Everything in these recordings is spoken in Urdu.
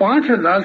5000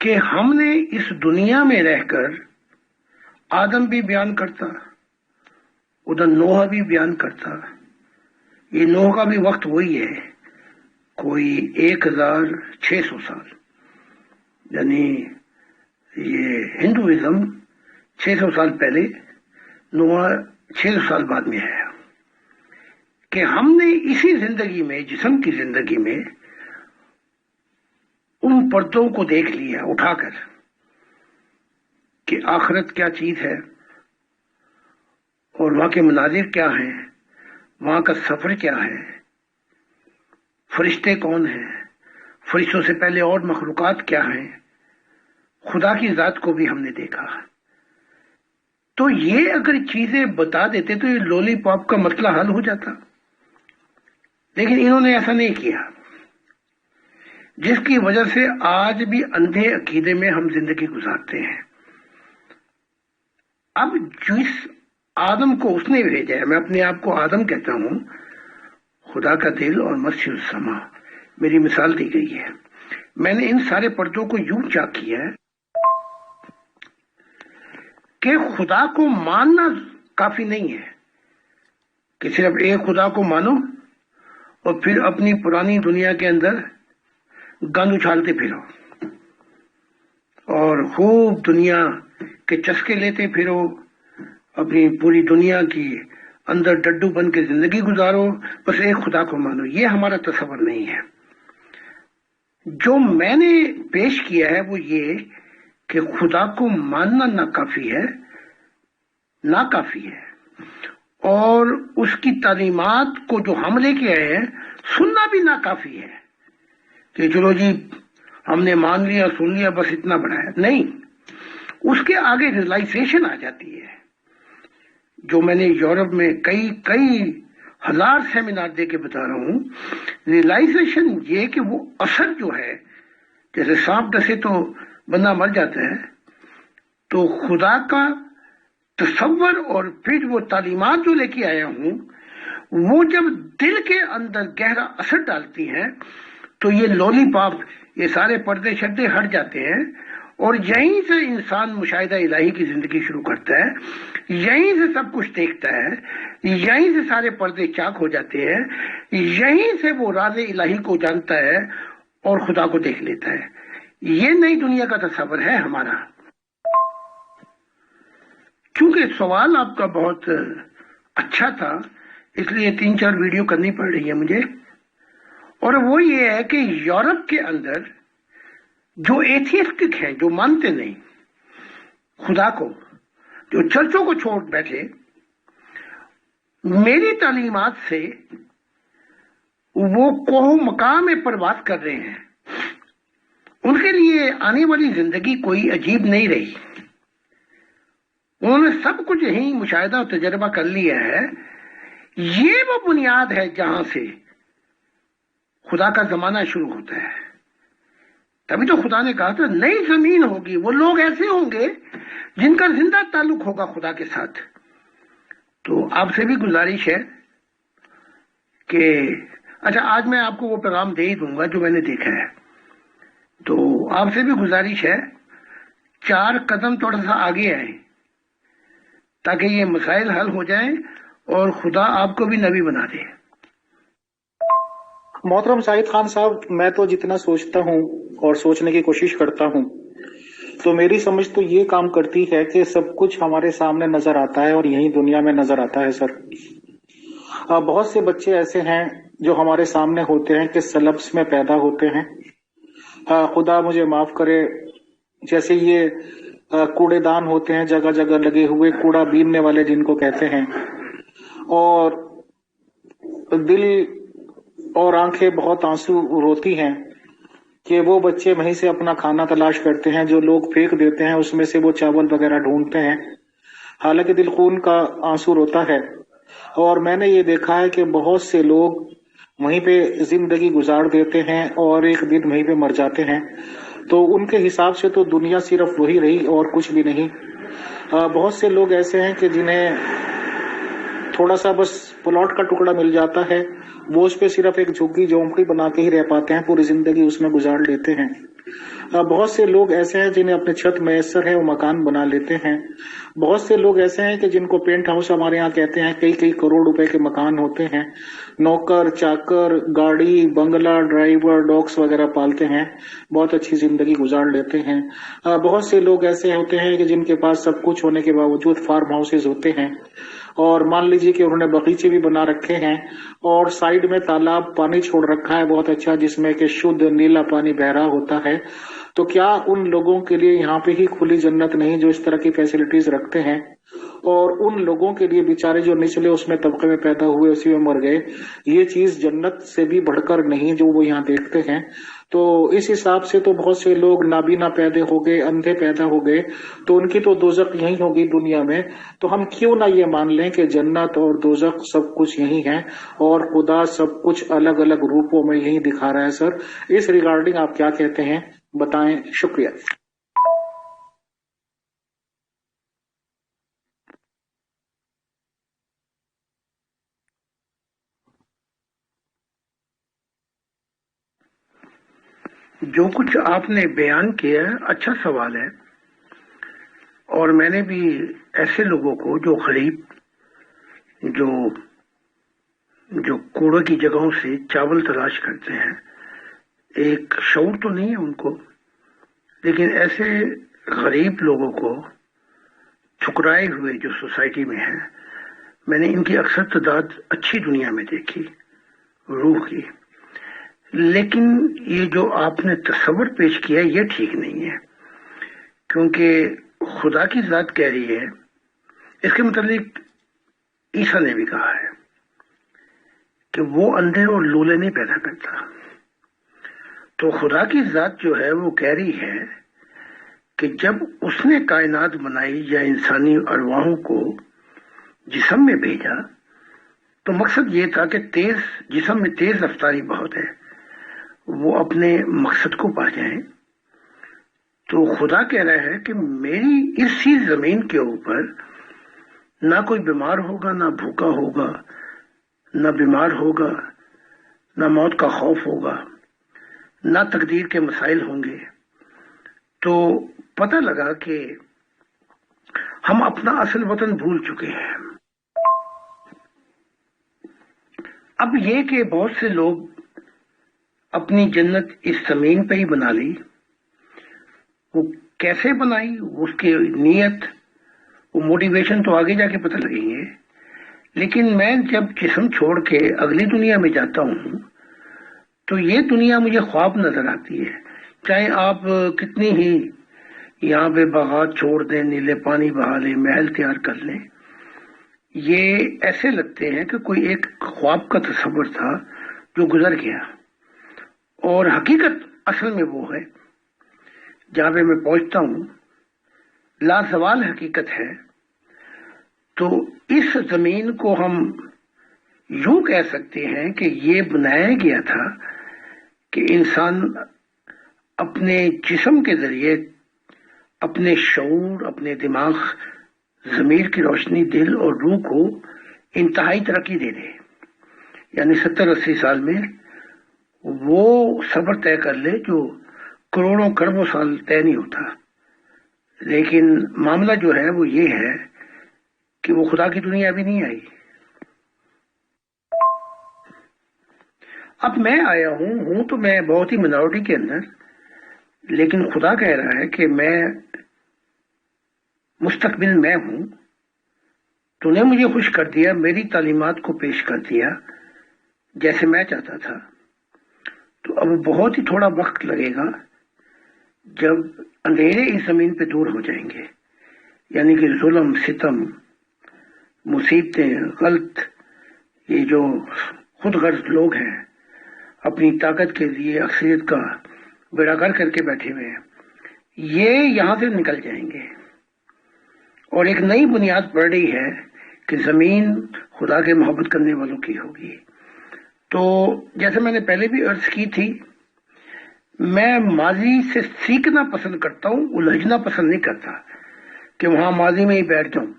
کہ ہم نے اس دنیا میں رہ کر آدم بھی بیان کرتا، ادھر نوح بھی بیان کرتا. یہ نوح کا بھی وقت وہی ہے، کوئی 1600 سال، یعنی یہ ہندوازم 600 سال پہلے، نوح 600 سال بعد میں آیا. کہ ہم نے اسی زندگی میں، جسم کی زندگی میں، ان پردوں کو دیکھ لیا اٹھا کر کہ آخرت کیا چیز ہے اور وہاں کے مناظر کیا ہیں، وہاں کا سفر کیا ہے، فرشتے کون ہیں، فرشتوں سے پہلے اور مخلوقات کیا ہیں، خدا کی ذات کو بھی ہم نے دیکھا. تو یہ اگر چیزیں بتا دیتے تو یہ لولی پاپ کا مسئلہ حل ہو جاتا، لیکن انہوں نے ایسا نہیں کیا، جس کی وجہ سے آج بھی اندھے عقیدے میں ہم زندگی گزارتے ہیں. اب جس آدم کو اس نے بھیجا ہے، میں اپنے آپ کو آدم کہتا ہوں، خدا کا دل اور مسجد السما میری مثال دی گئی ہے. میں نے ان سارے پردوں کو یوں چاک کیا ہے کہ خدا کو ماننا کافی نہیں ہے کہ صرف ایک خدا کو مانو اور پھر اپنی پرانی دنیا کے اندر گند اچھالتے پھرو اور خوب دنیا کے چسکے لیتے پھرو، اپنی پوری دنیا کی اندر ڈڈو بن کے زندگی گزارو، بس ایک خدا کو مانو. یہ ہمارا تصور نہیں ہے. جو میں نے پیش کیا ہے وہ یہ کہ خدا کو ماننا ناکافی ہے اور اس کی تعلیمات کو جو ہم لے کے آئے ہیں سننا بھی ناکافی ہے کہ چلو جی ہم نے مان لیا، سن لیا، بس اتنا بڑا ہے. نہیں، اس کے آگے ریئلائزیشن آ جاتی ہے. جو میں نے یورپ میں کئی ہزار سیمینار دے کے بتا رہا ہوں، ریئلائزیشن یہ کہ وہ اثر جو ہے، جیسے سانپ ڈسے تو بندہ مر جاتا ہے، تو خدا کا تصور اور پھر وہ تعلیمات جو لے کے آیا ہوں وہ جب دل کے اندر گہرا اثر ڈالتی ہیں تو یہ لولی پاپ، یہ سارے پردے شردے ہٹ جاتے ہیں اور یہیں سے انسان مشاہدہ الہی کی زندگی شروع کرتا ہے، یہیں سے سب کچھ دیکھتا ہے، یہیں سے سارے پردے چاک ہو جاتے ہیں، یہیں سے وہ راز الہی کو جانتا ہے اور خدا کو دیکھ لیتا ہے. یہ نئی دنیا کا تصور ہے ہمارا. چونکہ سوال آپ کا بہت اچھا تھا اس لیے 3-4 ویڈیو کرنی پڑ رہی ہے مجھے، اور وہ یہ ہے کہ یورپ کے اندر جو ایتھیسٹک ہیں، جو مانتے نہیں خدا کو، جو چرچوں کو چھوڑ بیٹھے، میری تعلیمات سے وہ کوہ مقام میں پرواز کر رہے ہیں. ان کے لیے آنے والی زندگی کوئی عجیب نہیں رہی. انہوں نے سب کچھ یہیں مشاہدہ اور تجربہ کر لیا ہے. یہ وہ بنیاد ہے جہاں سے خدا کا زمانہ شروع ہوتا ہے. تبھی تو خدا نے کہا تھا نئی زمین ہوگی، وہ لوگ ایسے ہوں گے جن کا زندہ تعلق ہوگا خدا کے ساتھ. تو آپ سے بھی گزارش ہے کہ اچھا آج میں آپ کو وہ پیغام دے ہی دوں گا جو میں نے دیکھا ہے. تو آپ سے بھی گزارش ہے 4 قدم تھوڑا سا آگے آئیں تاکہ یہ مسائل حل ہو جائیں اور خدا آپ کو بھی نبی بنا دے. محترم زاہد خان صاحب، میں تو جتنا سوچتا ہوں اور سوچنے کی کوشش کرتا ہوں تو میری سمجھ تو یہ کام کرتی ہے کہ سب کچھ ہمارے سامنے نظر آتا ہے اور یہی دنیا میں نظر آتا ہے. سر، بہت سے بچے ایسے ہیں جو ہمارے سامنے ہوتے ہیں کہ سلبس میں پیدا ہوتے ہیں. خدا مجھے معاف کرے، جیسے یہ کوڑے دان ہوتے ہیں جگہ جگہ لگے ہوئے، کوڑا بیننے والے جن کو کہتے ہیں، اور دل اور آنکھیں بہت آنسو روتی ہیں کہ وہ بچے وہیں سے اپنا کھانا تلاش کرتے ہیں، جو لوگ پھینک دیتے ہیں اس میں سے وہ چاول وغیرہ ڈھونڈتے ہیں، حالانکہ دل خون کا آنسو روتا ہے. اور میں نے یہ دیکھا ہے کہ بہت سے لوگ وہیں پہ زندگی گزار دیتے ہیں اور ایک دن وہیں پہ مر جاتے ہیں. تو ان کے حساب سے تو دنیا صرف وہی رہی اور کچھ بھی نہیں. بہت سے لوگ ایسے ہیں کہ جنہیں تھوڑا سا بس پلاٹ کا ٹکڑا مل جاتا ہے، وہ اس پہ صرف ایک جھگی جھونپڑی بنا کے ہی رہ پاتے ہیں، پوری زندگی اس میں گزار لیتے ہیں. بہت سے لوگ ایسے ہیں جنہیں اپنے چھت میسر ہے وہ مکان بنا لیتے ہیں. بہت سے لوگ ایسے ہیں کہ جن کو پینٹ ہاؤس ہمارے یہاں کہتے ہیں, کئی کئی کروڑ روپے کے مکان ہوتے ہیں. نوکر چاکر, گاڑی, بنگلہ, ڈرائیور, ڈاگس وغیرہ پالتے ہیں, بہت اچھی زندگی گزار لیتے ہیں. بہت سے لوگ ایسے ہوتے ہیں کہ جن کے پاس سب کچھ ہونے کے باوجود فارم ہاؤسز ہوتے ہیں, اور مان لیجیے کہ انہوں نے باغیچے بھی بنا رکھے ہیں, اور سائیڈ میں تالاب پانی چھوڑ رکھا ہے بہت اچھا, جس میں کہ شدھ نیلا پانی بہ رہا ہوتا ہے. تو کیا ان لوگوں کے لیے یہاں پہ ہی کھلی جنت نہیں جو اس طرح کی فیسلٹیز رکھتے ہیں, اور ان لوگوں کے لیے بیچارے جو نچلے اس میں طبقے میں پیدا ہوئے اسی میں مر گئے, یہ چیز جنت سے بھی بڑھ کر نہیں جو وہ یہاں دیکھتے ہیں. تو اس حساب سے تو بہت سے لوگ نابینا پیدا ہو گئے, اندھے پیدا ہو گئے, تو ان کی تو دوزخ یہی ہوگی دنیا میں. تو ہم کیوں نہ یہ مان لیں کہ جنت اور دوزخ سب کچھ یہی ہے, اور خدا سب کچھ الگ الگ روپوں میں یہی دکھا رہا ہے. سر, اس ریگارڈنگ آپ کیا کہتے ہیں, بتائیں. شکریہ. جو کچھ آپ نے بیان کیا ہے اچھا سوال ہے, اور میں نے بھی ایسے لوگوں کو جو غریب, جو کوڑے کی جگہوں سے چاول تلاش کرتے ہیں, ایک شعور تو نہیں ہے ان کو, لیکن ایسے غریب لوگوں کو ٹھکرائے ہوئے جو سوسائٹی میں ہیں, میں نے ان کی اکثر تعداد اچھی دنیا میں دیکھی, روح کی. لیکن یہ جو آپ نے تصور پیش کیا یہ ٹھیک نہیں ہے, کیونکہ خدا کی ذات کہہ رہی ہے, اس کے متعلق عیسیٰ نے بھی کہا ہے کہ وہ اندھے اور لولے نہیں پیدا کرتا. تو خدا کی ذات جو ہے وہ کہہ رہی ہے کہ جب اس نے کائنات بنائی یا انسانی ارواحوں کو جسم میں بھیجا, تو مقصد یہ تھا کہ جسم میں تیز رفتاری بہت ہے, وہ اپنے مقصد کو پا جائیں. تو خدا کہہ رہا ہے کہ میری اسی زمین کے اوپر نہ کوئی بیمار ہوگا, نہ بھوکا ہوگا, نہ بیمار ہوگا, نہ موت کا خوف ہوگا, نہ تقدیر کے مسائل ہوں گے. تو پتہ لگا کہ ہم اپنا اصل وطن بھول چکے ہیں. اب یہ کہ بہت سے لوگ اپنی جنت اس زمین پہ ہی بنا لی, وہ کیسے بنائی, اس کی نیت, وہ موٹیویشن تو آگے جا کے پتہ لگیں گے. لیکن میں جب جسم چھوڑ کے اگلی دنیا میں جاتا ہوں تو یہ دنیا مجھے خواب نظر آتی ہے. چاہے آپ کتنی ہی یہاں پہ باغات چھوڑ دیں, نیلے پانی بہا لیں, محل تیار کر لیں, یہ ایسے لگتے ہیں کہ کوئی ایک خواب کا تصور تھا جو گزر گیا. اور حقیقت اصل میں وہ ہے جہاں پہ میں پہنچتا ہوں, لازوال حقیقت ہے. تو اس زمین کو ہم یوں کہہ سکتے ہیں کہ یہ بنایا گیا تھا کہ انسان اپنے جسم کے ذریعے اپنے شعور, اپنے دماغ, ضمیر کی روشنی, دل اور روح کو انتہائی ترقی دے دے. یعنی 70-80 سال میں وہ سفر طے کر لے جو کروڑوں کروڑوں سال طے نہیں ہوتا. لیکن معاملہ جو ہے وہ یہ ہے کہ وہ خدا کی دنیا ابھی نہیں آئی. اب میں آیا ہوں تو میں بہت ہی منارٹی کے اندر, لیکن خدا کہہ رہا ہے کہ میں مستقبل میں ہوں, تو نے مجھے خوش کر دیا, میری تعلیمات کو پیش کر دیا جیسے میں چاہتا تھا. تو اب بہت ہی تھوڑا وقت لگے گا جب اندھیرے اس زمین پہ دور ہو جائیں گے. یعنی کہ ظلم, ستم, مصیبتیں, غلط, یہ جو خود غرض لوگ ہیں اپنی طاقت کے لیے اکثریت کا بیڑا گر کر کے بیٹھے ہوئے ہیں, یہ یہاں سے نکل جائیں گے. اور ایک نئی بنیاد پڑ رہی ہے کہ زمین خدا کے محبت کرنے والوں کی ہوگی. تو جیسے میں نے پہلے بھی عرض کی تھی, میں ماضی سے سیکھنا پسند کرتا ہوں, الجھنا پسند نہیں کرتا کہ وہاں ماضی میں ہی بیٹھ جاؤں.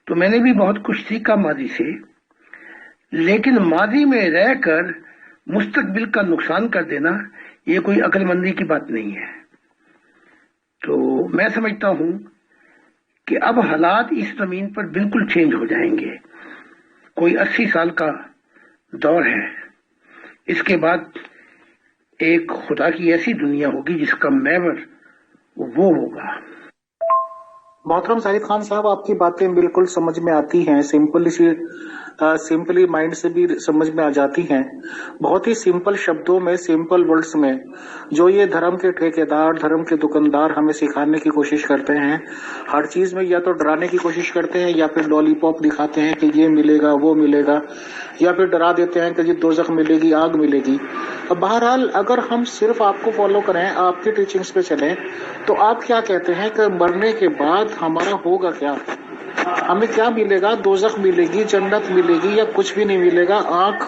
تو میں نے بھی بہت کچھ سیکھا ماضی سے, لیکن ماضی میں رہ کر مستقبل کا نقصان کر دینا یہ کوئی عقل مندی کی بات نہیں ہے. تو میں سمجھتا ہوں کہ اب حالات اس زمین پر بالکل چینج ہو جائیں گے. کوئی 80 سال کا دور ہے، اس کے بعد ایک خدا کی ایسی دنیا ہوگی جس کا محور وہ ہوگا. محترم زاہد خان صاحب، آپ کی باتیں بالکل سمجھ میں آتی ہیں، سمپلی مائنڈ سے بھی سمجھ میں آ جاتی ہیں. بہت ہی سمپل شبدوں میں، سمپل ورڈز میں جو یہ دھرم کے ٹھیکیدار، دھرم کے دکاندار ہمیں سکھانے کی کوشش کرتے ہیں. ہر چیز میں یا تو ڈرانے کی کوشش کرتے ہیں یا پھر لالی پاپ دکھاتے ہیں کہ یہ ملے گا وہ ملے گا، یا پھر ڈرا دیتے ہیں کہ جی دوزخ ملے گی، آگ ملے گی. اب بہرحال اگر ہم صرف آپ کو فالو کریں، آپ کی ٹیچنگز پہ چلیں، تو آپ کیا کہتے ہیں کہ مرنے کے بعد ہمارا ہوگا کیا؟ ہمیں کیا ملے گا؟ دوزخ ملے گی، جنت ملے گی، یا کچھ بھی نہیں ملے گا؟ آنکھ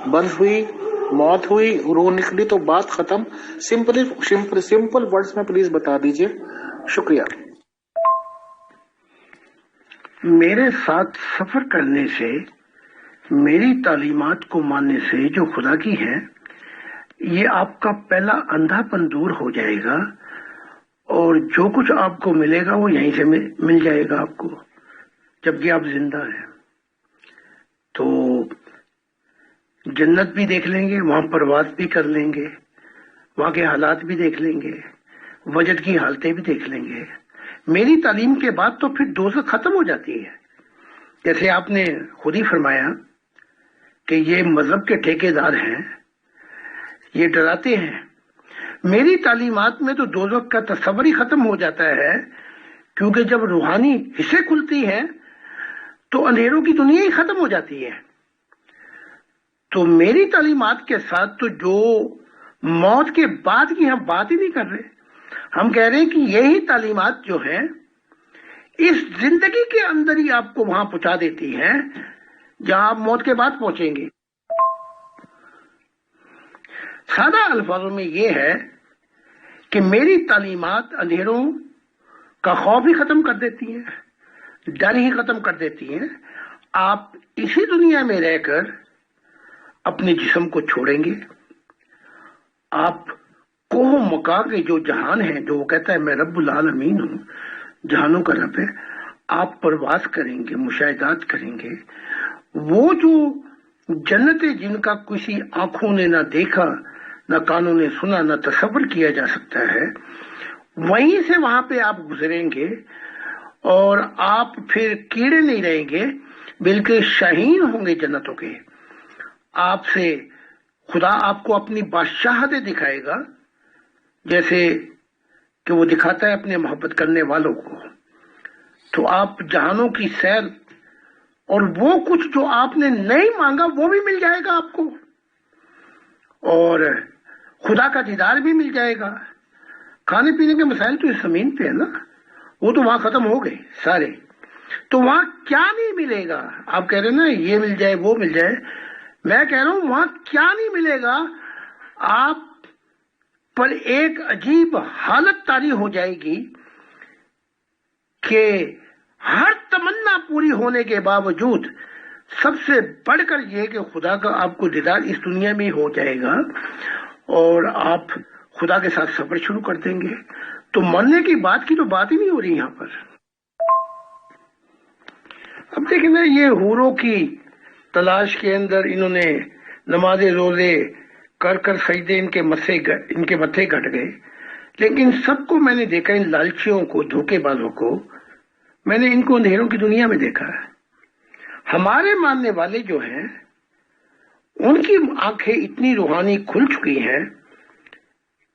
بند ہوئی، موت ہوئی، روح نکلی تو بات ختم. سمپل ورڈز میں پلیز بتا دیجئے. شکریہ. میرے ساتھ سفر کرنے سے، میری تعلیمات کو ماننے سے جو خدا کی ہے، یہ آپ کا پہلا اندھا پن دور ہو جائے گا، اور جو کچھ آپ کو ملے گا وہ یہیں سے مل جائے گا آپ کو جبکہ آپ زندہ ہیں. تو جنت بھی دیکھ لیں گے، وہاں پرواز بھی کر لیں گے، وہاں کے حالات بھی دیکھ لیں گے، وجد کی حالتیں بھی دیکھ لیں گے. میری تعلیم کے بعد تو پھر دوزخ ختم ہو جاتی ہے. جیسے آپ نے خود ہی فرمایا کہ یہ مذہب کے ٹھیکیدار ہیں، یہ ڈراتے ہیں. میری تعلیمات میں تو دوزخ کا تصور ہی ختم ہو جاتا ہے، کیونکہ جب روحانی حصے کھلتی ہیں تو اندھیروں کی دنیا ہی ختم ہو جاتی ہے. تو میری تعلیمات کے ساتھ تو جو موت کے بعد کی ہم بات ہی نہیں کر رہے، ہم کہہ رہے ہیں کہ یہی تعلیمات جو ہیں اس زندگی کے اندر ہی آپ کو وہاں پہنچا دیتی ہیں جہاں آپ موت کے بعد پہنچیں گے. سادہ الفاظوں میں یہ ہے کہ میری تعلیمات اندھیروں کا خوف ہی ختم کر دیتی ہیں، ڈر ہی ختم کر دیتی ہیں. آپ اسی دنیا میں رہ کر اپنے جسم کو چھوڑیں گے. آپ کوہ مکا کے جو جہان ہے، جو وہ کہتا ہے میں رب العالمین ہوں، جہانوں کا رب ہے، آپ پرواز کریں گے، مشاہدات کریں گے. وہ جو جنت جن کا کسی آنکھوں نے نہ دیکھا، نہ کانوں نے سنا، نہ تصور کیا جا سکتا ہے، وہیں سے وہاں پہ آپ گزریں گے. اور آپ پھر کیڑے نہیں رہیں گے بلکہ شاہین ہوں گے جنتوں کے. آپ سے خدا آپ کو اپنی بادشاہتیں دکھائے گا، جیسے کہ وہ دکھاتا ہے اپنے محبت کرنے والوں کو. تو آپ جہانوں کی سیر اور وہ کچھ جو آپ نے نہیں مانگا وہ بھی مل جائے گا آپ کو، اور خدا کا دیدار بھی مل جائے گا. کھانے پینے کے مسائل تو اس زمین پہ ہے نا، وہ تو وہاں ختم ہو گئے سارے. تو وہاں کیا نہیں ملے گا؟ آپ کہہ رہے ہیں نا یہ مل جائے وہ مل جائے، میں کہہ رہا ہوں وہاں کیا نہیں ملے گا. آپ پر ایک عجیب حالت طاری ہو جائے گی کہ ہر تمنا پوری ہونے کے باوجود سب سے بڑھ کر یہ کہ خدا کا آپ کو دیدار اس دنیا میں ہو جائے گا، اور آپ خدا کے ساتھ سفر شروع کر دیں گے. تو مرنے کی بات کی تو بات ہی نہیں ہو رہی یہاں پر. اب دیکھیں نا، یہ حوروں کی تلاش کے اندر انہوں نے نماز روزے کر کر سجدے ان کے متھے گھٹ گئے. لیکن سب کو میں نے دیکھا، ان لالچیوں کو، دھوکے بازوں کو، میں نے ان کو اندھیروں کی دنیا میں دیکھا ہے. ہمارے ماننے والے جو ہیں ان کی آنکھیں اتنی روحانی کھل چکی ہیں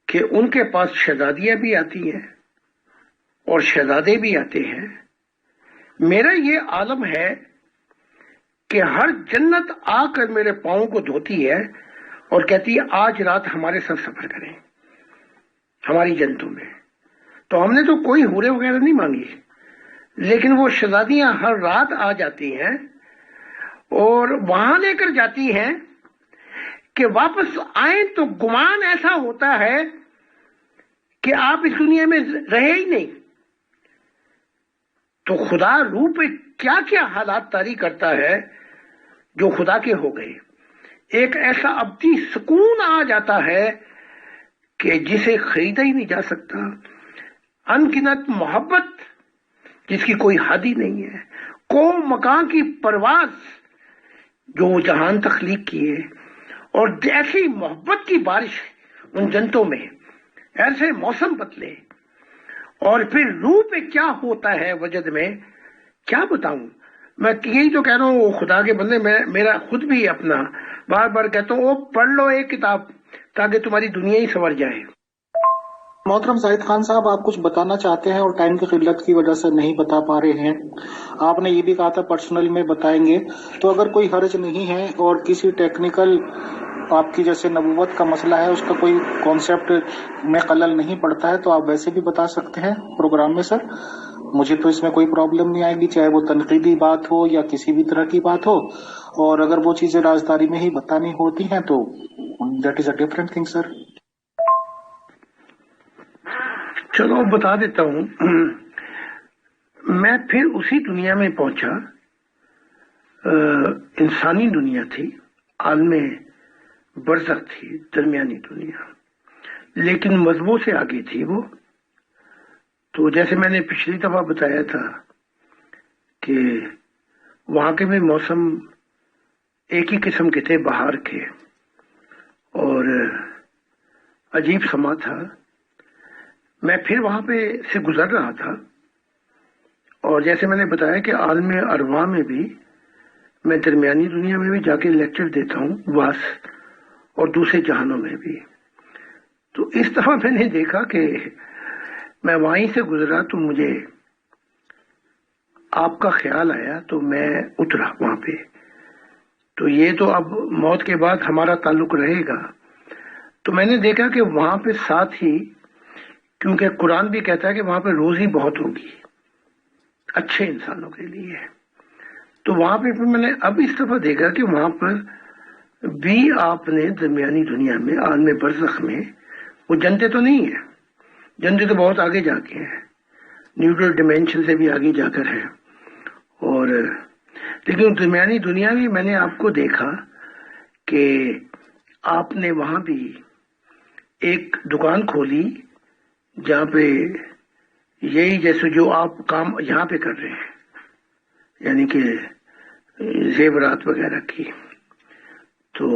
کہ ان کے پاس شہزادیاں بھی آتی ہیں اور شہزادے بھی آتے ہیں. میرا یہ عالم ہے کہ ہر جنت آ کر میرے پاؤں کو دھوتی ہے اور کہتی ہے آج رات ہمارے ساتھ سفر کریں ہماری جنتوں میں. تو ہم نے تو کوئی حورے وغیرہ نہیں مانگی، لیکن وہ شہزادیاں ہر رات آ جاتی ہیں اور وہاں لے کر جاتی ہیں کہ واپس آئیں تو گمان ایسا ہوتا ہے کہ آپ اس دنیا میں رہے ہی نہیں. تو خدا روح پہ کیا کیا حالات طاری کرتا ہے جو خدا کے ہو گئے. ایک ایسا ابدی سکون آ جاتا ہے کہ جسے خریدا ہی نہیں جا سکتا، انگنت محبت جس کی کوئی حد ہی نہیں ہے، قوم مکان کی پرواز جو وہ جہان تخلیق کیے، اور ایسی محبت کی بارش ان جنتوں میں، ایسے موسم بدلے، اور پھر روح پہ کیا ہوتا ہے وجد میں کیا بتاؤں۔ میں یہی تو کہہ رہا ہوں، وہ خدا کے بندے، میرا خود بھی اپنا بار بار کہتا ہوں، وہ پڑھ لو ایک کتاب تاکہ تمہاری دنیا ہی سنور جائے۔ محترم زاہد خان صاحب، آپ کچھ بتانا چاہتے ہیں اور ٹائم کی قلت کی وجہ سے نہیں بتا پا رہے ہیں۔ آپ نے یہ بھی کہا تھا پرسنل میں بتائیں گے، تو اگر کوئی حرج نہیں ہے اور کسی ٹیکنیکل آپ کی جیسے نبوت کا مسئلہ ہے، اس کا کوئی کانسیپٹ میں خلل نہیں پڑتا ہے، تو آپ ویسے بھی بتا سکتے ہیں پروگرام میں سر۔ مجھے تو اس میں کوئی پرابلم نہیں آئے گی، چاہے وہ تنقیدی بات ہو یا کسی بھی طرح کی بات ہو، اور اگر وہ چیزیں رازداری میں ہی بتانی ہوتی ہیں تو that is a different thing sir. چلو بتا دیتا ہوں۔ میں پھر اسی دنیا میں پہنچا، انسانی دنیا تھی، عالم برزخ تھی، درمیانی دنیا، لیکن مذہبوں سے آگے تھی وہ۔ تو جیسے میں نے پچھلی دفعہ بتایا تھا کہ وہاں کے بھی موسم ایک ہی قسم کے تھے، بہار کے، اور عجیب سما تھا۔ میں پھر وہاں پہ سے گزر رہا تھا، اور جیسے میں نے بتایا کہ عالم ارواح میں بھی، میں درمیانی دنیا میں بھی جا کے لیکچر دیتا ہوں، واس، اور دوسرے جہانوں میں بھی۔ تو اس طرح میں نے دیکھا کہ میں وہیں سے گزرا تو مجھے آپ کا خیال آیا، تو میں اترا وہاں پہ۔ تو یہ تو اب موت کے بعد ہمارا تعلق رہے گا۔ تو میں نے دیکھا کہ وہاں پہ ساتھ ہی، کیونکہ قرآن بھی کہتا ہے کہ وہاں پہ روزی بہت ہوگی اچھے انسانوں کے لیے، تو وہاں پہ پھر میں نے اب اس دفعہ دیکھا کہ وہاں پر بھی آپ نے درمیانی دنیا میں، عالم برزخ میں، وہ جنتے تو نہیں ہیں، جنتے تو بہت آگے جا کے ہیں، نیوٹرل ڈیمینشن سے بھی آگے جا کر ہے، اور لیکن درمیانی دنیا میں میں نے آپ کو دیکھا کہ آپ نے وہاں بھی ایک دکان کھولی جہاں پہ یہی جیسے جو آپ کام یہاں پہ کر رہے ہیں، یعنی کہ زیورات وغیرہ کی، تو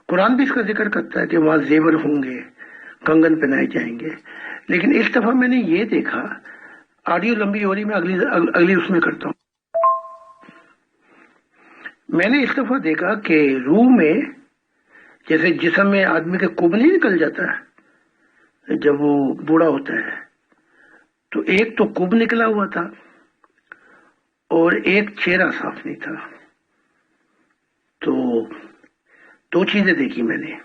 قرآن بھی اس کا ذکر کرتا ہے کہ وہاں زیور ہوں گے، کنگن پہنائے جائیں گے۔ لیکن اس دفعہ میں نے یہ دیکھا، آڈیو لمبی ہو رہی، میں اگلی اس میں کرتا ہوں۔ میں نے اس دفعہ دیکھا کہ روح میں، جیسے جسم میں آدمی کے کب نہیں نکل جاتا ہے جب وہ بوڑھا ہوتا ہے، تو ایک تو کب نکلا ہوا تھا اور ایک چہرہ صاف نہیں تھا۔ تو دو چیزیں دیکھی میں نے۔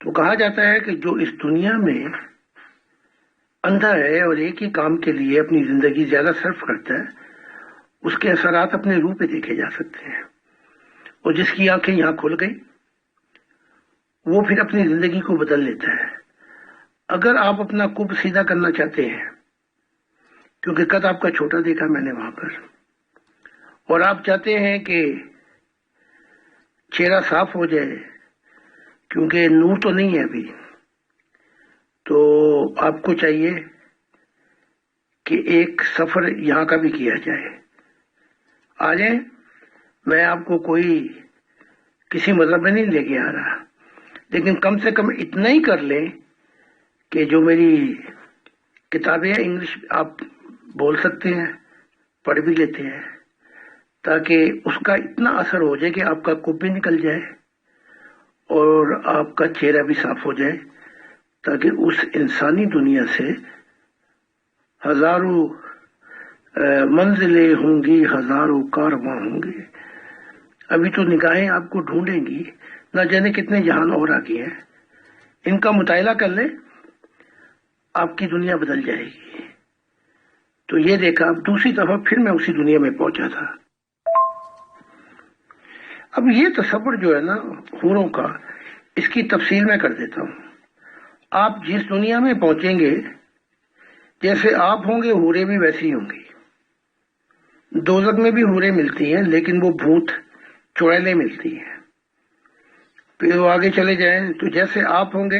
تو کہا جاتا ہے کہ جو اس دنیا میں اندھا ہے اور ایک ہی کام کے لیے اپنی زندگی زیادہ صرف کرتا ہے، اس کے اثرات اپنے روح پہ دیکھے جا سکتے ہیں، اور جس کی آنکھیں یہاں کھل گئی وہ پھر اپنی زندگی کو بدل لیتا ہے۔ اگر آپ اپنا کب سیدھا کرنا چاہتے ہیں، کیونکہ قد آپ کا چھوٹا دیکھا میں نے وہاں پر، اور آپ چاہتے ہیں کہ چہرہ صاف ہو جائے، کیونکہ نور تو نہیں ہے ابھی، تو آپ کو چاہیے کہ ایک سفر یہاں کا بھی کیا جائے۔ آ جائیں، میں آپ کو کوئی کسی مذہب میں نہیں لے کے آ رہا، لیکن کم سے کم اتنا ہی کر لیں کہ جو میری کتابیں ہیں انگلش آپ بول سکتے ہیں، پڑھ بھی لیتے ہیں، تاکہ اس کا اتنا اثر ہو جائے کہ آپ کا کب بھی نکل جائے اور آپ کا چہرہ بھی صاف ہو جائے، تاکہ اس انسانی دنیا سے ہزاروں منزلیں ہوں گی، ہزاروں کارواں ہوں گے۔ ابھی تو نگاہیں آپ کو ڈھونڈیں گی، نہ جانے کتنے جہان اور آگے ہیں، ان کا مطالعہ کر لیں، آپ کی دنیا بدل جائے گی۔ تو یہ دیکھا، اب دوسری دفعہ پھر میں اسی دنیا میں پہنچا تھا۔ اب یہ تصور جو ہے نا حوروں کا، اس کی تفصیل میں کر دیتا ہوں۔ آپ جس دنیا میں پہنچیں گے، جیسے آپ ہوں گے حوریں بھی ویسی ہوں گی۔ دوزخ میں بھی حوریں ملتی ہیں، لیکن وہ بھوت چڑیلیں ملتی ہیں۔ پھر وہ آگے چلے جائیں تو جیسے آپ ہوں گے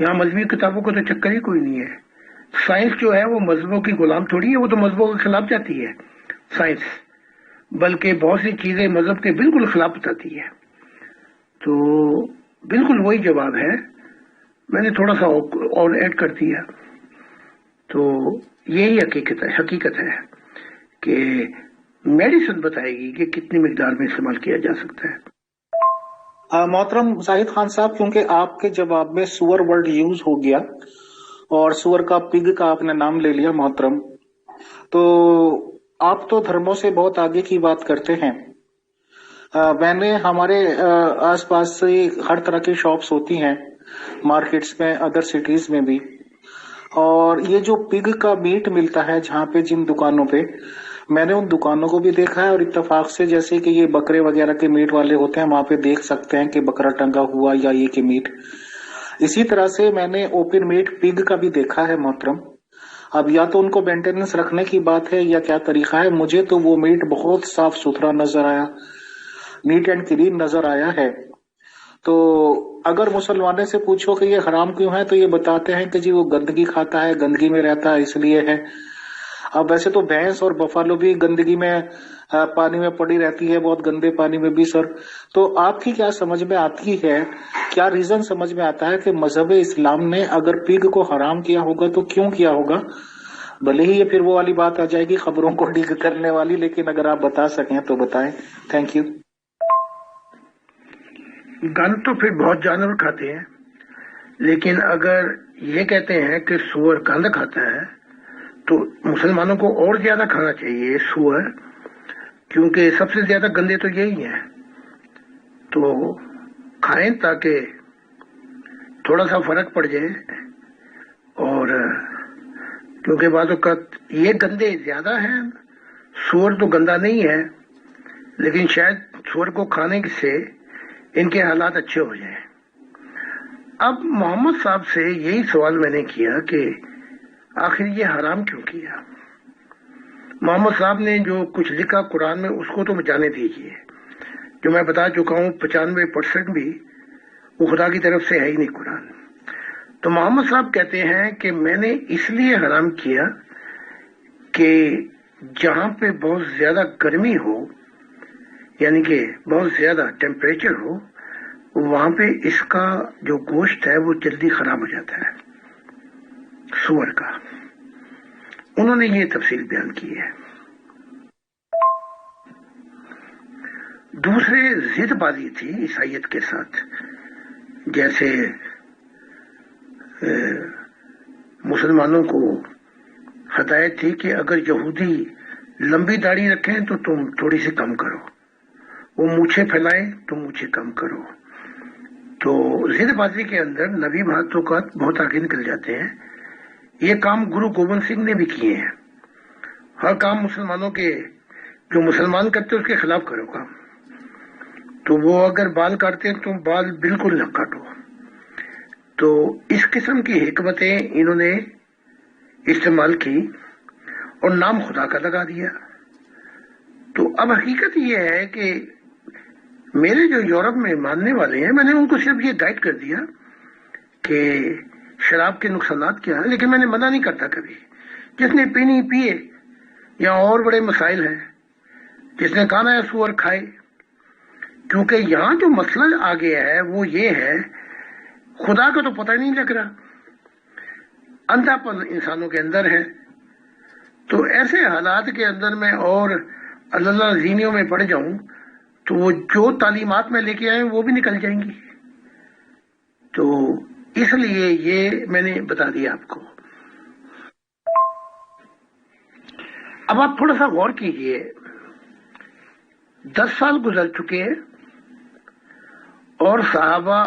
یہاں مذہبی کتابوں کا تو چکر ہی کوئی نہیں ہے. سائنس جو ہے وہ مذہبوں کی غلام تھوڑی ہے، وہ تو مذہبوں کے خلاف جاتی ہے سائنس، بلکہ بہت سی چیزیں مذہب کے بالکل خلاف بتاتی ہے. تو بالکل وہی جواب ہے، میں نے تھوڑا سا اور ایڈ کر دیا. تو یہی حقیقت ہے کہ میڈیسن بتائے گی کہ کتنی مقدار میں استعمال کیا جا سکتا ہے. محترم زاہد خان صاحب، کیونکہ آپ کے جواب میں سور ورڈ یوز ہو گیا اور سور کا پگ کا آپ نے نام لے لیا محترم، تو آپ تو دھرموں سے بہت آگے کی بات کرتے ہیں. میں نے ہمارے آس پاس سے ہر طرح کی شاپس ہوتی ہیں مارکیٹس میں، ادر سٹیز میں بھی، اور یہ جو پگ کا میٹ ملتا ہے جہاں پہ جن دکانوں پہ، میں نے ان دکانوں کو بھی دیکھا ہے، اور اتفاق سے جیسے کہ یہ بکرے وغیرہ کے میٹ والے ہوتے ہیں وہاں پہ دیکھ سکتے ہیں کہ بکرا ٹنگا ہوا یا یہ کہ میٹ. اسی طرح سے میں نے اوپن میٹ پگ کا بھی دیکھا ہے محترم. اب یا تو ان کو مینٹیننس رکھنے کی بات ہے یا کیا طریقہ ہے، مجھے تو وہ میٹ بہت صاف ستھرا نظر آیا، نیٹ اینڈ کلین نظر آیا ہے. تو اگر مسلمانوں سے پوچھو کہ یہ حرام کیوں ہے تو یہ بتاتے ہیں کہ جی وہ گندگی کھاتا ہے، گندگی میں رہتا ہے، اس لیے ہے. اب ویسے تو بھینس اور بفالو بھی گندگی میں پانی میں پڑی رہتی ہے، بہت گندے پانی میں بھی سر. تو آپ کی کیا سمجھ میں آتی ہے، کیا ریزن سمجھ میں آتا ہے کہ مذہب اسلام نے اگر پگ کو حرام کیا ہوگا تو کیوں کیا ہوگا؟ بھلے ہی یہ پھر وہ والی بات آ جائے گی خبروں کو ڈیگ کرنے والی، لیکن اگر آپ بتا سکیں تو بتائیں. Thank you. گند تو پھر بہت جانور کھاتے ہیں، لیکن اگر یہ کہتے ہیں کہ سور گند کھاتا ہے تو مسلمانوں کو اور زیادہ کھانا چاہیے سور، کیونکہ سب سے زیادہ گندے تو یہی ہیں. تو کھائیں تاکہ تھوڑا سا فرق پڑ جائے. اور کیونکہ بعض اوقات یہ گندے زیادہ ہیں، سور تو گندا نہیں ہے، لیکن شاید سور کو کھانے سے ان کے حالات اچھے ہو جائیں. اب محمد صاحب سے یہی سوال میں نے کیا کہ آخر یہ حرام کیوں کیا. محمد صاحب نے جو کچھ لکھا قرآن میں اس کو تو جانے دیجیے، جو میں بتا چکا ہوں 95% بھی وہ خدا کی طرف سے ہے ہی نہیں قرآن. تو محمد صاحب کہتے ہیں کہ میں نے اس لیے حرام کیا کہ جہاں پہ بہت زیادہ گرمی ہو، یعنی کہ بہت زیادہ ٹیمپریچر ہو، وہاں پہ اس کا جو گوشت ہے وہ جلدی خراب ہو جاتا ہے سور کا. انہوں نے یہ تفصیل بیان کی ہے. دوسرے ضد بازی تھی عیسائیت کے ساتھ، جیسے مسلمانوں کو ہدایت تھی کہ اگر یہودی لمبی داڑھی رکھیں تو تم تھوڑی سی کم کرو، وہ مونچھیں پھیلائیں تو مونچھیں کم کرو. تو ضد بازی کے اندر نبی بھاتوں کا بہت آگے نکل جاتے ہیں. یہ کام گرو گوبند سنگھ نے بھی کیے ہیں. ہر کام مسلمانوں کے جو مسلمان کرتے اس کے خلاف کرو کام. تو وہ اگر بال کاٹتے ہیں تو بال بالکل نہ کاٹو. تو اس قسم کی حکمتیں انہوں نے استعمال کی اور نام خدا کا لگا دیا. تو اب حقیقت یہ ہے کہ میرے جو یورپ میں ماننے والے ہیں، میں نے ان کو صرف یہ گائیڈ کر دیا کہ شراب کے نقصانات کیا ہیں، لیکن میں نے منع نہیں کرتا کبھی. جس نے پینی پیے، یا اور بڑے مسائل ہیں. جس نے کھانا ہے سور کھائے. کیونکہ یہاں جو مسئلہ آ گیا ہے وہ یہ ہے، خدا کو تو پتہ نہیں لگ رہا، اندھا پن انسانوں کے اندر ہے. تو ایسے حالات کے اندر میں اور اللہ زینیوں میں پڑ جاؤں تو وہ جو تعلیمات میں لے کے آئے وہ بھی نکل جائیں گی. تو اس لیے یہ میں نے بتا دیا آپ کو. اب آپ تھوڑا سا غور کیجئے، 10 سال گزر چکے اور صحابہ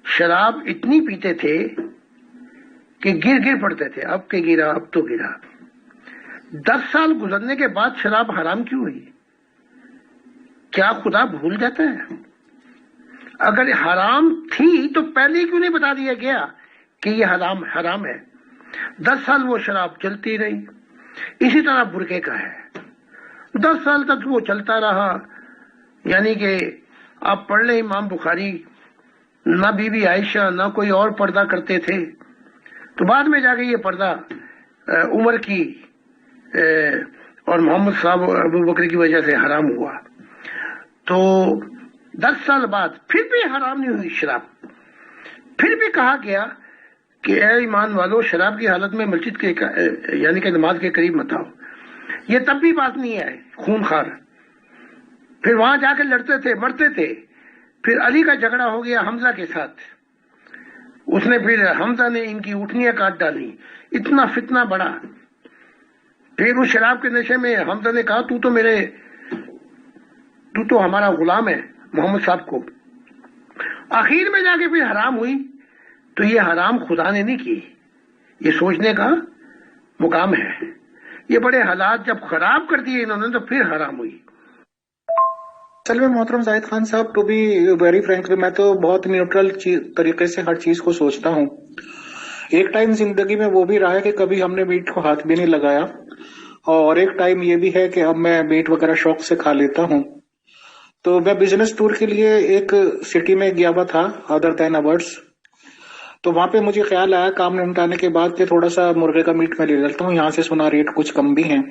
شراب اتنی پیتے تھے کہ گر پڑتے تھے، اب کہ گرا اب تو گرا. 10 سال گزرنے کے بعد شراب حرام کیوں ہوئی؟ کیا خدا بھول جاتا ہے؟ اگر حرام تھی تو پہلے کیوں نہیں بتا دیا گیا کہ یہ حرام ہے؟ 10 سال وہ شراب چلتی رہی. اسی طرح برقعے کا ہے، 10 سال تک وہ چلتا رہا. یعنی کہ آپ پڑھ لیں امام بخاری نہ بی بی عائشہ نہ کوئی اور پردہ کرتے تھے. تو بعد میں جا کے یہ پردہ عمر کی اور محمد صاحب ابو بکر کی وجہ سے حرام ہوا. تو 10 سال بعد پھر بھی حرام نہیں ہوئی شراب. پھر بھی کہا گیا کہ اے ایمان والو شراب کی حالت میں مسجد کے یعنی کہ نماز کے قریب مت آؤ. یہ تب بھی بات نہیں ہے خون خار. پھر وہاں جا کے لڑتے تھے مرتے تھے. پھر علی کا جھگڑا ہو گیا حمزہ کے ساتھ. اس نے پھر حمزہ نے ان کی اٹھنیاں کاٹ ڈالی. اتنا فتنہ بڑا. پھر اس شراب کے نشے میں حمزہ نے کہا تو تو ہمارا غلام ہے محمد صاحب کو. آخر میں جا کے پھر حرام ہوئی. تو یہ حرام خدا نے نہیں کی, یہ سوچنے کا مقام ہے. یہ بڑے حالات جب خراب کر دیے انہوں نے تو پھر حرام ہوئی. اصل میں محترم زاہد خان صاحب, ٹو بی ویری فرینکلی میں تو بہت نیوٹرل طریقے سے ہر چیز کو سوچتا ہوں. ایک ٹائم زندگی میں وہ بھی رہا ہے کہ کبھی ہم نے میٹ کو ہاتھ بھی نہیں لگایا, اور ایک ٹائم یہ بھی ہے کہ اب میں میٹ وغیرہ شوق سے کھا لیتا ہوں. تو میں بزنس ٹور کے لیے ایک سٹی میں گیا ہوا تھا ادر دین ایبرٹس. تو وہاں پہ مجھے خیال آیا کام نمٹانے کے بعد کہ تھوڑا سا مرغے کا میٹ میں لے لیتا ہوں, یہاں سے سنا ریٹ کچھ کم بھی ہیں.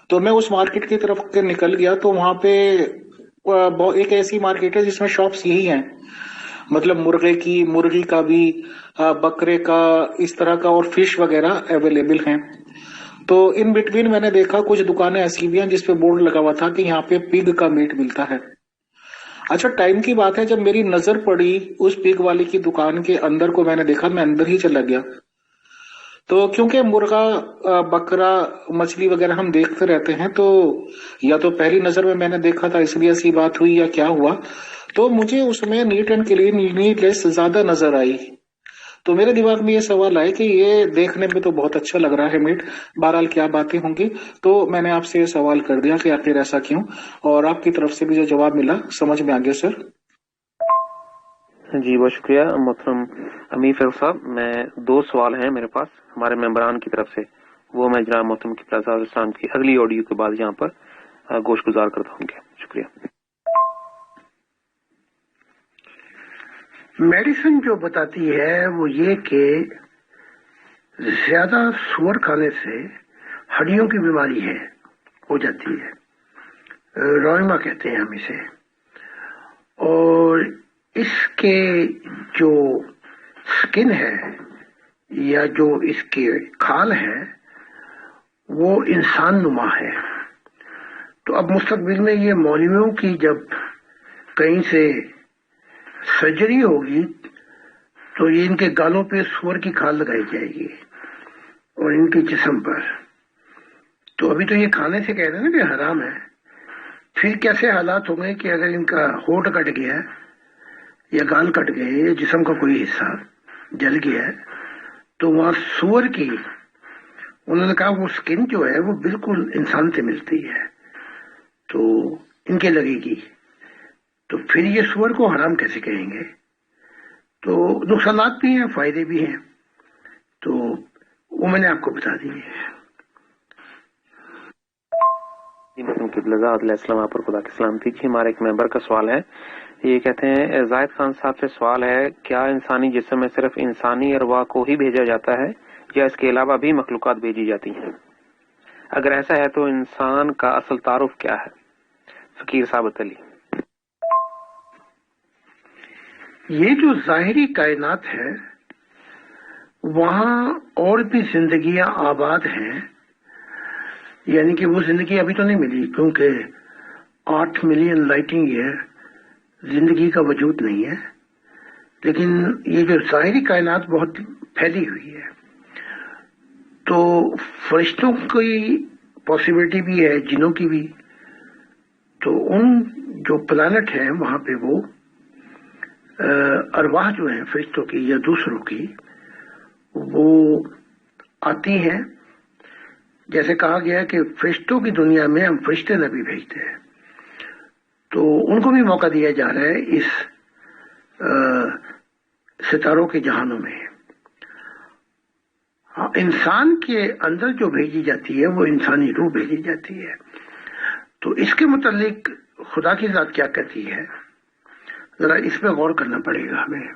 تو میں اس مارکیٹ کی طرف نکل گیا. تو وہاں پہ ایک ایسی مارکیٹ ہے جس میں شاپس یہی ہیں, مطلب مرغی کا بھی, بکرے کا, اس طرح کا, اور فش وغیرہ اویلیبل ہیں. تو ان بٹوین میں نے دیکھا کچھ دکانیں ایسی بھی ہیں جس پہ بورڈ لگا ہوا تھا کہ یہاں پہ پگ کا میٹ ملتا ہے. اچھا ٹائم کی بات ہے, جب میری نظر پڑی اس پگ والی کی دکان کے اندر کو, میں نے دیکھا میں اندر ہی چلا گیا. تو کیونکہ مرغا, بکرا, مچھلی وغیرہ ہم دیکھتے رہتے ہیں, تو یا تو پہلی نظر میں نے دیکھا تھا اس لیے ایسی بات ہوئی یا کیا ہوا, تو مجھے اس میں نیٹ اینڈ کلین نیٹ لیس زیادہ نظر آئی. تو میرے دماغ میں یہ سوال آئے کہ یہ دیکھنے میں تو بہت اچھا لگ رہا ہے میٹ, بہرحال کیا باتیں ہوں گی. تو میں نے آپ سے یہ سوال کر دیا کہ آخر ایسا کیوں, اور آپ کی طرف سے بھی جو جواب ملا سمجھ میں آ گیا سر. جی بہت شکریہ محترم امیر فیض صاحب. میں 2 سوال ہیں میرے پاس ہمارے ممبران کی طرف سے, وہ میں جناب محترم قبلہ آزاد اسلام کی اگلی آڈیو کے بعد یہاں پر گوش گزار کرتا ہوں گے. شکریہ. میڈیسن جو بتاتی ہے وہ یہ کہ زیادہ سور کھانے سے ہڈیوں کی بیماری ہو جاتی ہے, روئما کہتے ہیں ہم اسے. اور اس کے جو سکن ہے یا جو اس کی کھال ہے وہ انسان نما ہے. تو اب مستقبل میں یہ مولویوں کی جب کہیں سے سرجری ہوگی تو یہ ان کے گالوں پہ سور کی کھال لگائی جائے گی اور ان کے جسم پر. تو ابھی تو یہ کھانے سے کہہ رہے ہیں نا کہ حرام ہے, پھر کیسے حالات ہوں گے کہ اگر ان کا ہونٹ کٹ گیا یا گال کٹ گئے یا جسم کا کوئی حصہ جل گیا ہے تو وہاں سور کی, انہوں نے کہا وہ سکن جو ہے وہ بالکل انسان سے ملتی ہے تو ان کے لگے گی, تو پھر یہ سور کو حرام کیسے کہیں گے. تو نقصانات بھی ہیں فائدے بھی ہیں, تو وہ میں نے آپ کو بتا دیے. علیہ السلام پر خدا کی سلامتی. ہمارے ایک ممبر کا سوال ہے, یہ کہتے ہیں زاہد خان صاحب سے سوال ہے, کیا انسانی جسم میں صرف انسانی ارواح کو ہی بھیجا جاتا ہے یا اس کے علاوہ بھی مخلوقات بھیجی جاتی ہیں؟ اگر ایسا ہے تو انسان کا اصل تعارف کیا ہے؟ فقیر ثابت علی. یہ جو ظاہری کائنات ہے وہاں اور بھی زندگیاں آباد ہیں, یعنی کہ وہ زندگی ابھی تو نہیں ملی کیونکہ 8 ملین لائٹنگ ایئر زندگی کا وجود نہیں ہے, لیکن یہ جو ظاہری کائنات بہت پھیلی ہوئی ہے. تو فرشتوں کی پاسبلٹی بھی ہے, جنوں کی بھی. تو ان جو پلانٹ ہیں وہاں پہ وہ ارواح جو ہیں فرشتوں کی یا دوسروں کی وہ آتی ہیں. جیسے کہا گیا کہ فرشتوں کی دنیا میں ہم فرشتے نبی بھیجتے ہیں, تو ان کو بھی موقع دیا جا رہا ہے اس ستاروں کے جہانوں میں. انسان کے اندر جو بھیجی جاتی ہے وہ انسانی روح بھیجی جاتی ہے. تو اس کے متعلق خدا کی ذات کیا کہتی ہے, ذرا اس پہ غور کرنا پڑے گا ہمیں.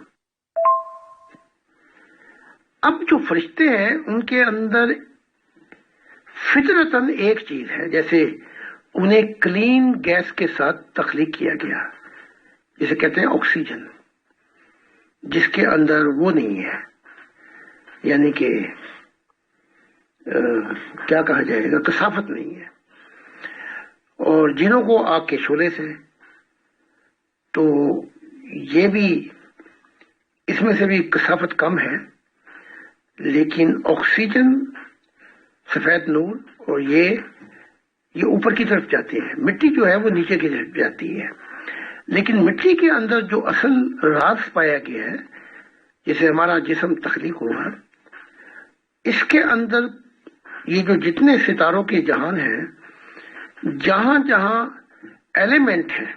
اب جو فرشتے ہیں ان کے اندر فطرتاً ایک چیز ہے، جیسے انہیں کلین گیس کے ساتھ تخلیق کیا گیا، جسے کہتے ہیں آکسیجن، جس کے اندر وہ نہیں ہے، یعنی کہ کیا کہا جائے گا، کثافت نہیں ہے. اور جنوں کو آگ کے شعلے سے، تو یہ بھی اس میں سے بھی کثافت کم ہے، لیکن آکسیجن، سفید نور، اور یہ اوپر کی طرف جاتے ہیں. مٹی جو ہے وہ نیچے کی طرف جاتی ہے، لیکن مٹی کے اندر جو اصل راز پایا گیا ہے، جسے ہمارا جسم تخلیق ہوا، اس کے اندر یہ جو جتنے ستاروں کے جہان ہیں، جہاں جہاں ایلیمنٹ ہیں،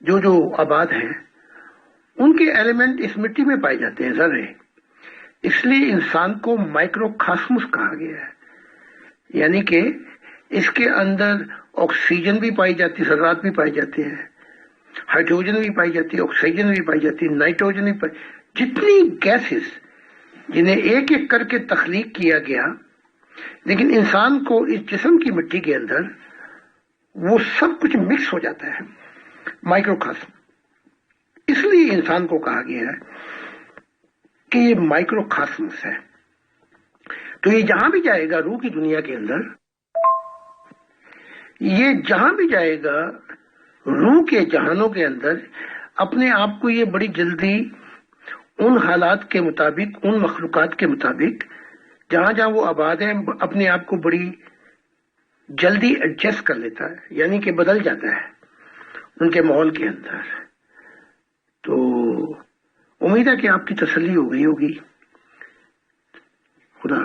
جو آباد ہیں، ان کے ایلیمنٹ اس مٹی میں پائے جاتے ہیں، ذرے. اس لیے انسان کو مائکرو کاسمس کہا گیا ہے، یعنی کہ اس کے اندر آکسیجن بھی پائی جاتی، ذرات بھی پائے جاتے ہیں، ہائیڈروجن بھی پائی جاتی ہے، آکسیجن بھی پائی جاتی ہے، نائٹروجن بھی پائی، جتنی گیسز جنہیں ایک ایک کر کے تخلیق کیا گیا، لیکن انسان کو اس جسم کی مٹی کے اندر وہ سب کچھ مکس ہو جاتا ہے، مائکرو کاسم. اس لیے انسان کو کہا گیا ہے کہ یہ مائکرو کاسمس ہے. تو یہ جہاں بھی جائے گا روح کی دنیا کے اندر، یہ جہاں بھی جائے گا روح کے جہانوں کے اندر، اپنے آپ کو یہ بڑی جلدی ان حالات کے مطابق، ان مخلوقات کے مطابق جہاں جہاں وہ آباد ہیں، اپنے آپ کو بڑی جلدی ایڈجسٹ کر لیتا ہے، یعنی کہ بدل جاتا ہے ان کے ماحول کے اندر. تو امید ہے کہ آپ کی تسلی ہو گئی ہوگی. خدا.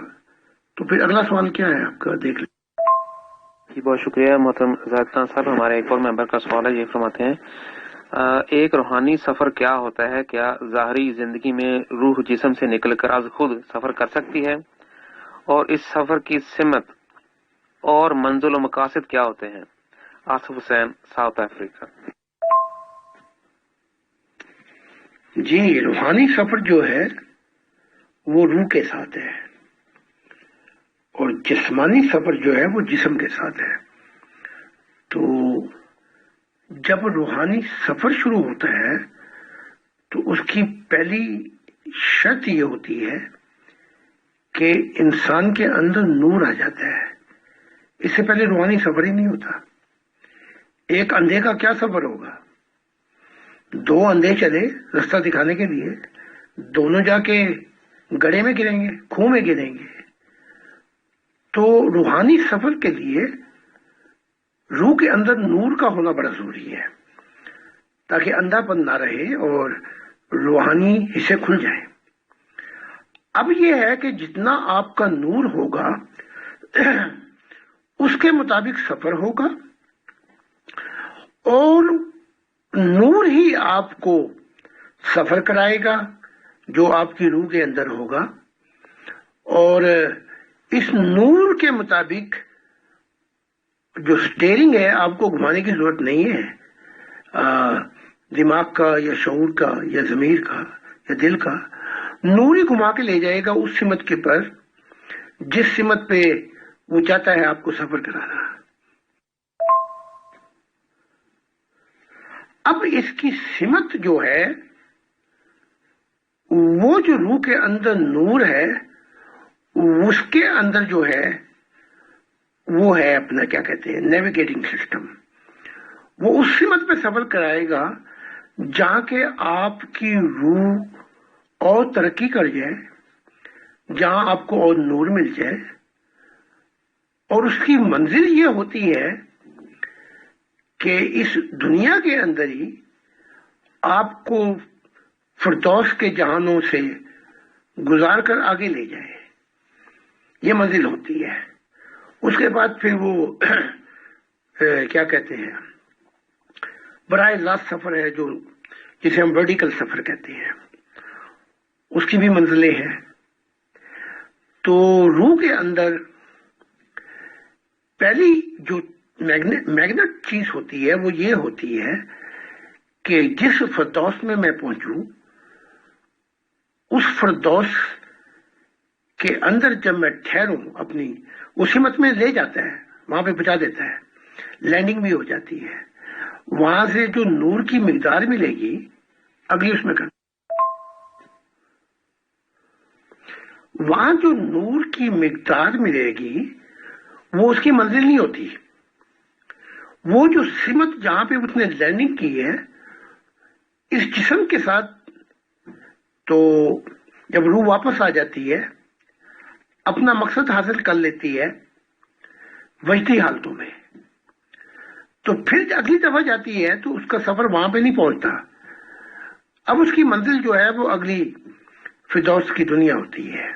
تو پھر اگلا سوال کیا ہے آپ کا، دیکھ لیں. جی بہت شکریہ محترم زاہد خان صاحب. ہمارے ایک اور ممبر کا سوال ہے، یہ فرماتے ہیں ایک روحانی سفر کیا ہوتا ہے؟ کیا ظاہری زندگی میں روح جسم سے نکل کر از خود سفر کر سکتی ہے؟ اور اس سفر کی سمت اور منزل و مقاصد کیا ہوتے ہیں؟ آصف حسین، ساؤتھ افریقہ. جی، روحانی سفر جو ہے وہ روح کے ساتھ ہے، اور جسمانی سفر جو ہے وہ جسم کے ساتھ ہے. تو جب روحانی سفر شروع ہوتا ہے تو اس کی پہلی شرط یہ ہوتی ہے کہ انسان کے اندر نور آ جاتا ہے. اس سے پہلے روحانی سفر ہی نہیں ہوتا. ایک اندھے کا کیا سفر ہوگا؟ دو اندھے چلے رستہ دکھانے کے لیے، دونوں جا کے گڑھے میں گریں گے، کنویں میں گریں گے. تو روحانی سفر کے لیے روح کے اندر نور کا ہونا بڑا ضروری ہے، تاکہ اندھا پن نہ رہے اور روحانی حصے کھل جائیں. اب یہ ہے کہ جتنا آپ کا نور ہوگا اس کے مطابق سفر ہوگا، اور نور ہی آپ کو سفر کرائے گا جو آپ کی روح کے اندر ہوگا. اور اس نور کے مطابق جو سٹیئرنگ ہے، آپ کو گھمانے کی ضرورت نہیں ہے دماغ کا یا شعور کا یا ضمیر کا یا دل کا. نور ہی گھما کے لے جائے گا اس سمت کے پر جس سمت پہ وہ چاہتا ہے آپ کو سفر کرانا. اب اس کی سمت جو ہے، وہ جو روح کے اندر نور ہے، اس کے اندر جو ہے وہ ہے اپنا کیا کہتے ہیں نیویگیٹنگ سسٹم. وہ اس سمت پہ سفر کرائے گا جہاں کہ آپ کی روح اور ترقی کر جائے، جہاں آپ کو اور نور مل جائے. اور اس کی منزل یہ ہوتی ہے کہ اس دنیا کے اندر ہی آپ کو فردوس کے جہانوں سے گزار کر آگے لے جائے. یہ منزل ہوتی ہے. اس کے بعد پھر وہ کیا کہتے ہیں براہ راست سفر ہے، جسے ہم ورٹیکل سفر کہتے ہیں. اس کی بھی منزلیں ہیں. تو روح کے اندر پہلی جو میگنیٹ چیز ہوتی ہے وہ یہ ہوتی ہے کہ جس فردوس میں میں پہنچوں اس فردوس کے اندر جب میں ٹھہروں اپنی اس ہمت میں لے جاتا ہے، وہاں پہ پہنچا دیتا ہے، لینڈنگ بھی ہو جاتی ہے، وہاں سے جو نور کی مقدار ملے گی اگلی اس میں وہاں جو نور کی مقدار ملے گی وہ اس کی منزل نہیں ہوتی، وہ جو سمت جہاں پہ اس نے لینڈنگ کی ہے اس جسم کے ساتھ، تو جب روح واپس آ جاتی ہے اپنا مقصد حاصل کر لیتی ہے وجدی حالتوں میں، تو پھر اگلی دفعہ جاتی ہے تو اس کا سفر وہاں پہ نہیں پہنچتا، اب اس کی منزل جو ہے وہ اگلی فردوس کی دنیا ہوتی ہے۔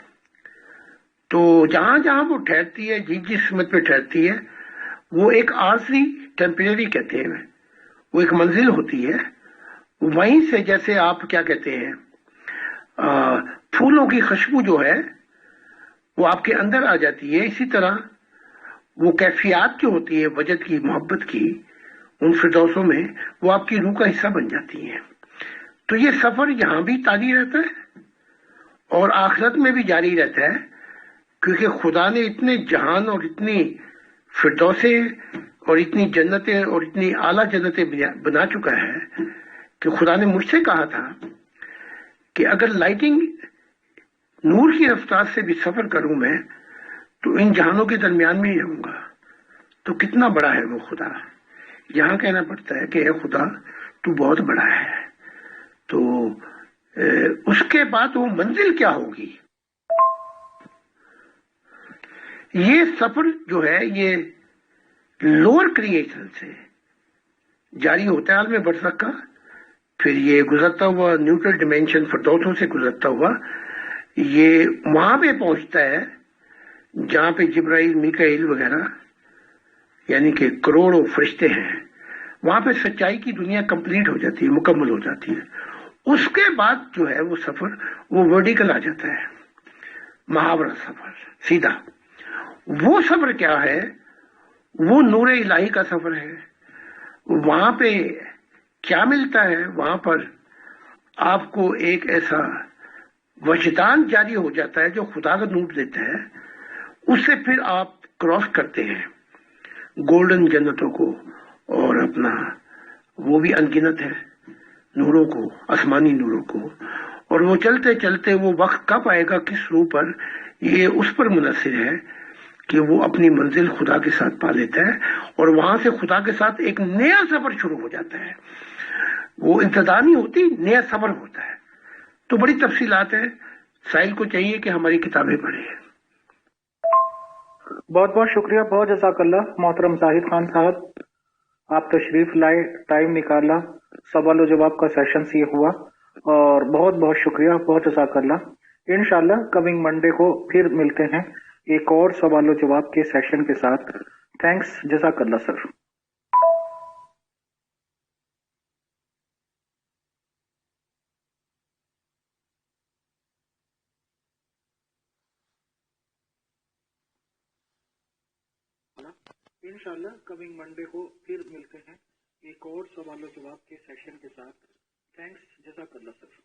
تو جہاں جہاں وہ ٹھہرتی ہے، جس سمت پہ ٹھہرتی ہے، وہ ایک عارضی ٹیمپریری کہتے ہیں، وہ ایک منزل ہوتی ہے، وہیں سے جیسے آپ کیا کہتے ہیں پھولوں کی خوشبو جو ہے وہ آپ کے اندر آ جاتی ہے، اسی طرح وہ کیفیات جو ہوتی ہے وجد کی، محبت کی، ان فردوسوں میں وہ آپ کی روح کا حصہ بن جاتی ہیں۔ تو یہ سفر یہاں بھی طاری رہتا ہے اور آخرت میں بھی جاری رہتا ہے، کیونکہ خدا نے اتنے جہان اور اتنی فردوسیں اور اتنی جنتیں اور اتنی اعلیٰ جنتیں بنا چکا ہے کہ خدا نے مجھ سے کہا تھا کہ اگر لائٹنگ نور کی رفتار سے بھی سفر کروں میں تو ان جہانوں کے درمیان میں ہی رہوں گا۔ تو کتنا بڑا ہے وہ خدا، یہاں کہنا پڑتا ہے کہ اے خدا تو بہت بڑا ہے۔ تو اس کے بعد وہ منزل کیا ہوگی؟ یہ سفر جو ہے یہ لوور کریشن سے جاری ہوتا ہے عالم برزخ کا، پھر یہ گزرتا ہوا نیوٹرل ڈیمینشن فردوسوں سے گزرتا ہوا یہ وہاں پہ پہنچتا ہے جہاں پہ جبرائیل، میکائیل وغیرہ یعنی کہ کروڑوں فرشتے ہیں، وہاں پہ سچائی کی دنیا کمپلیٹ ہو جاتی ہے، مکمل ہو جاتی ہے۔ اس کے بعد جو ہے وہ سفر وہ ورٹیکل آ جاتا ہے، محاورہ سفر سیدھا۔ وہ سفر کیا ہے؟ وہ نور الہی کا سفر ہے۔ وہاں پہ کیا ملتا ہے؟ وہاں پر آپ کو ایک ایسا وجدان جاری ہو جاتا ہے جو خدا کا نور دیتا ہے، اس سے پھر آپ کراس کرتے ہیں گولڈن جنتوں کو، اور اپنا وہ بھی انگنت ہے نوروں کو، آسمانی نوروں کو، اور وہ چلتے چلتے وہ وقت کب آئے گا کس روح پر، یہ اس پر منحصر ہے کہ وہ اپنی منزل خدا کے ساتھ پا لیتا ہے، اور وہاں سے خدا کے ساتھ ایک نیا سفر شروع ہو جاتا ہے۔ وہ انتظار نہیں ہوتی، نیا سفر ہوتا ہے۔ تو بڑی تفصیلات ہیں، سائل کو چاہیے کہ ہماری کتابیں پڑھے۔ بہت بہت شکریہ، بہت جزاک اللہ محترم زاہد خان صاحب، آپ تشریف لائے، ٹائم نکالا، سوال و جواب کا سیشن یہ ہوا، اور بہت بہت شکریہ، بہت جزاک اللہ۔ انشاءاللہ کمنگ منڈے کو پھر ملتے ہیں ایک اور سوال و جواب کے سیشن کے ساتھ۔ تھینکس، جزاک اللہ سر۔ انشاءاللہ کمنگ منڈے کو پھر ملتے ہیں ایک اور سوال و جواب کے سیشن کے ساتھ۔ تھینکس، جزاک اللہ سر۔